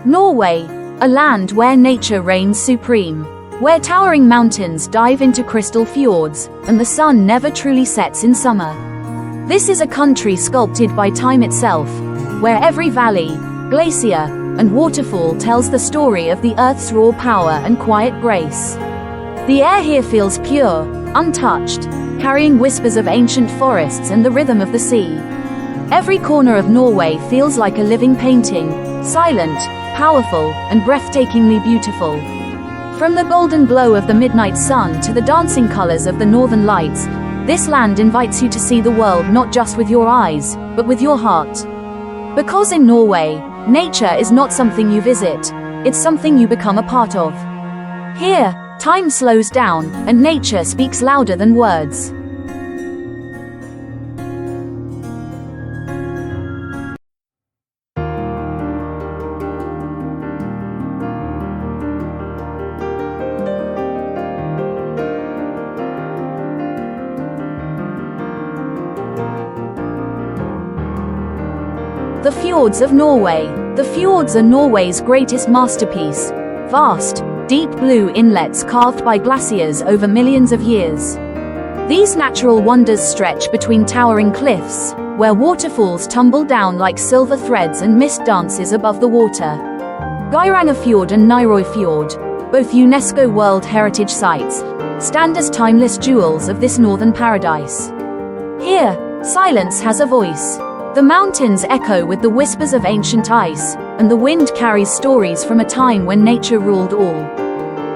Norway, a land where nature reigns supreme, where towering mountains dive into crystal fjords, and the sun never truly sets in summer. This is a country sculpted by time itself, where every valley, glacier, and waterfall tells the story of the Earth's raw power and quiet grace. The air here feels pure, untouched, carrying whispers of ancient forests and the rhythm of the sea. Every corner of Norway feels like a living painting, silent, powerful, and breathtakingly beautiful. From the golden glow of the midnight sun to the dancing colors of the northern lights, this land invites you to see the world not just with your eyes, but with your heart. Because in Norway, nature is not something you visit, it's something you become a part of. Here, time slows down, and nature speaks louder than words. The Fjords of Norway. The fjords are Norway's greatest masterpiece. Vast, deep blue inlets carved by glaciers over millions of years. These natural wonders stretch between towering cliffs, where waterfalls tumble down like silver threads and mist dances above the water. Geirangerfjord and Nærøyfjord, both UNESCO World Heritage Sites, stand as timeless jewels of this northern paradise. Here, silence has a voice. The mountains echo with the whispers of ancient ice, and the wind carries stories from a time when nature ruled all.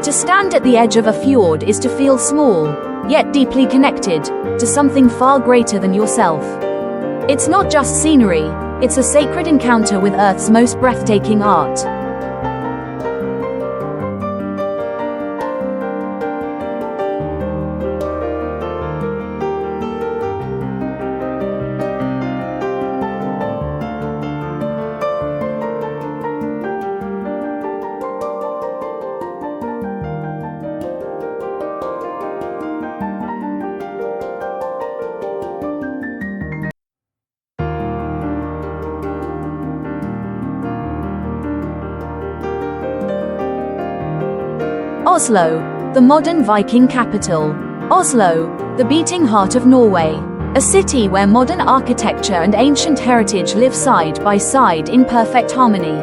To stand at the edge of a fjord is to feel small, yet deeply connected, to something far greater than yourself. It's not just scenery, it's a sacred encounter with Earth's most breathtaking art. Oslo, the modern Viking capital. Oslo, the beating heart of Norway. A city where modern architecture and ancient heritage live side by side in perfect harmony.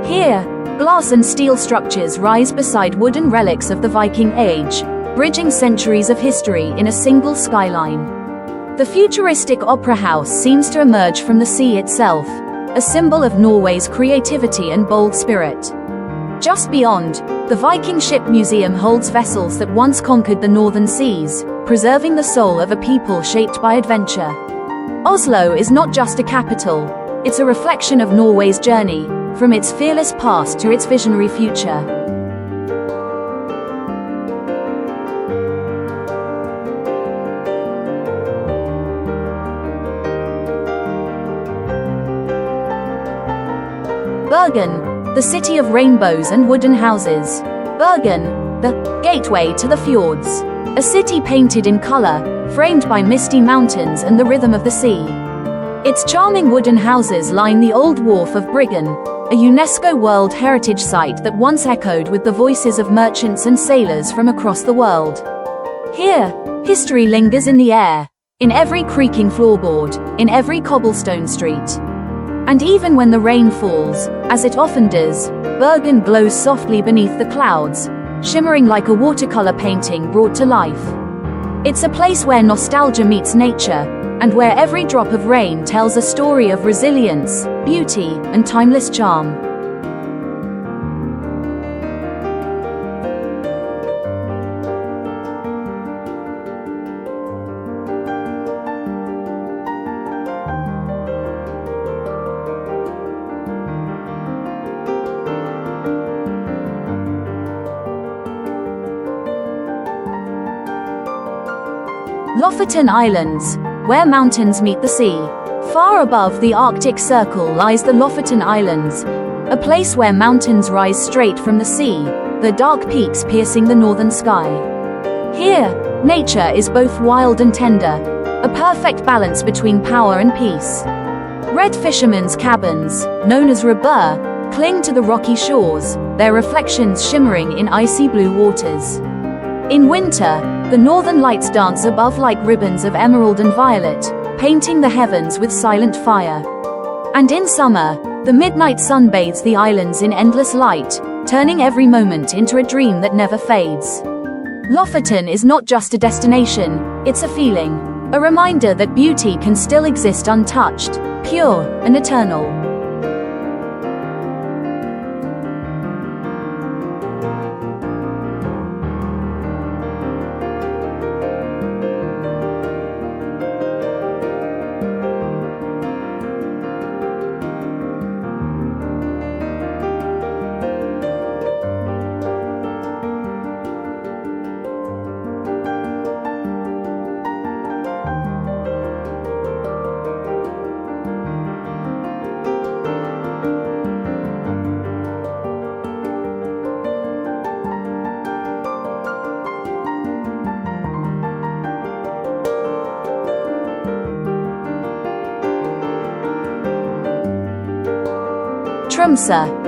Here, glass and steel structures rise beside wooden relics of the Viking Age, bridging centuries of history in a single skyline. The futuristic opera house seems to emerge from the sea itself, a symbol of Norway's creativity and bold spirit. Just beyond, the Viking Ship Museum holds vessels that once conquered the northern seas, preserving the soul of a people shaped by adventure. Oslo is not just a capital, it's a reflection of Norway's journey, from its fearless past to its visionary future. Bergen, the city of rainbows and wooden houses. Bergen, the gateway to the fjords. A city painted in color, framed by misty mountains and the rhythm of the sea. Its charming wooden houses line the old wharf of Bryggen, a UNESCO World Heritage Site that once echoed with the voices of merchants and sailors from across the world. Here, history lingers in the air, in every creaking floorboard, in every cobblestone street. And even when the rain falls, as it often does, Bergen glows softly beneath the clouds, shimmering like a watercolor painting brought to life. It's a place where nostalgia meets nature, and where every drop of rain tells a story of resilience, beauty, and timeless charm. Lofoten Islands, where mountains meet the sea. Far above the Arctic Circle lies the Lofoten Islands, a place where mountains rise straight from the sea, the dark peaks piercing the northern sky. Here, nature is both wild and tender, a perfect balance between power and peace. Red fishermen's cabins, known as rebur, cling to the rocky shores, their reflections shimmering in icy blue waters. In winter, the northern lights dance above like ribbons of emerald and violet, painting the heavens with silent fire. And in summer, the midnight sun bathes the islands in endless light, turning every moment into a dream that never fades. Lofoten is not just a destination, it's a feeling, a reminder that beauty can still exist untouched, pure, and eternal.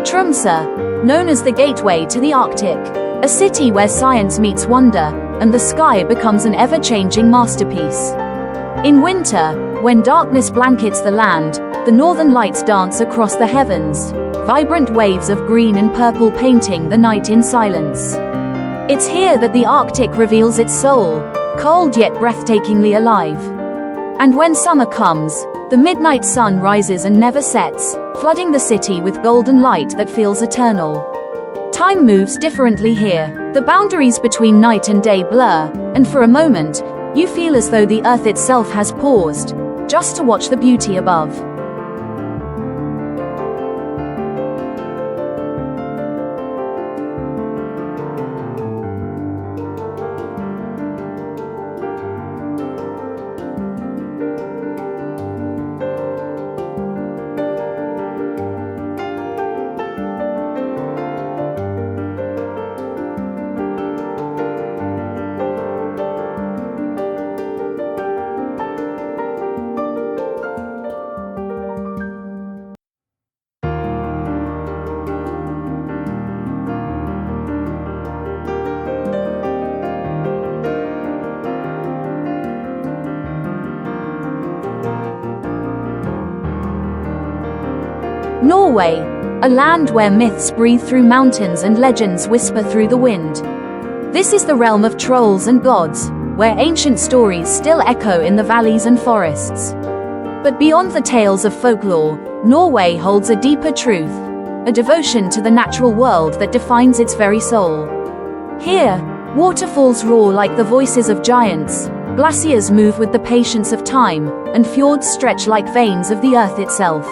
Tromso, known as the gateway to the Arctic, a city where science meets wonder, and the sky becomes an ever-changing masterpiece. In winter, when darkness blankets the land, the northern lights dance across the heavens, vibrant waves of green and purple painting the night in silence. It's here that the Arctic reveals its soul, cold yet breathtakingly alive. And when summer comes, the midnight sun rises and never sets, flooding the city with golden light that feels eternal. Time moves differently here. The boundaries between night and day blur, and for a moment, you feel as though the earth itself has paused, just to watch the beauty above. Norway, a land where myths breathe through mountains and legends whisper through the wind. This is the realm of trolls and gods, where ancient stories still echo in the valleys and forests. But beyond the tales of folklore, Norway holds a deeper truth, a devotion to the natural world that defines its very soul. Here, waterfalls roar like the voices of giants, glaciers move with the patience of time, and fjords stretch like veins of the earth itself.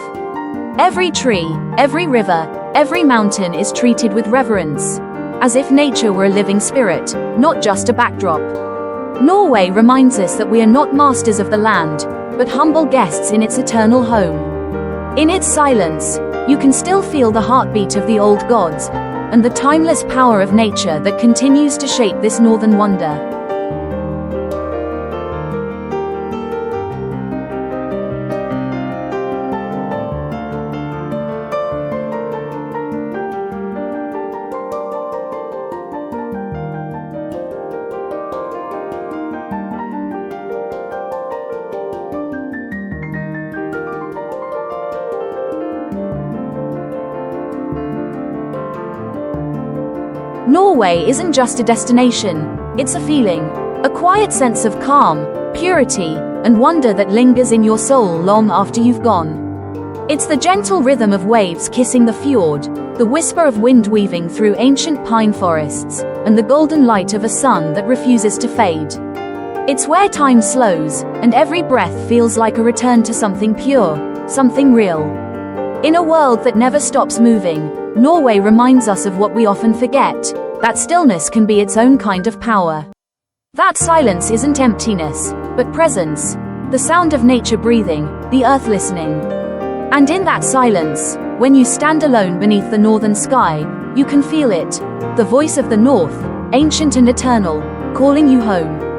Every tree, every river, every mountain is treated with reverence, as if nature were a living spirit, not just a backdrop. Norway reminds us that we are not masters of the land, but humble guests in its eternal home. In its silence, you can still feel the heartbeat of the old gods, and the timeless power of nature that continues to shape this northern wonder. Norway isn't just a destination, it's a feeling, a quiet sense of calm, purity, and wonder that lingers in your soul long after you've gone. It's the gentle rhythm of waves kissing the fjord, the whisper of wind weaving through ancient pine forests, and the golden light of a sun that refuses to fade. It's where time slows, and every breath feels like a return to something pure, something real. In a world that never stops moving, Norway reminds us of what we often forget, that stillness can be its own kind of power. That silence isn't emptiness, but presence, the sound of nature breathing, the earth listening. And in that silence, when you stand alone beneath the northern sky, you can feel it, the voice of the north, ancient and eternal, calling you home.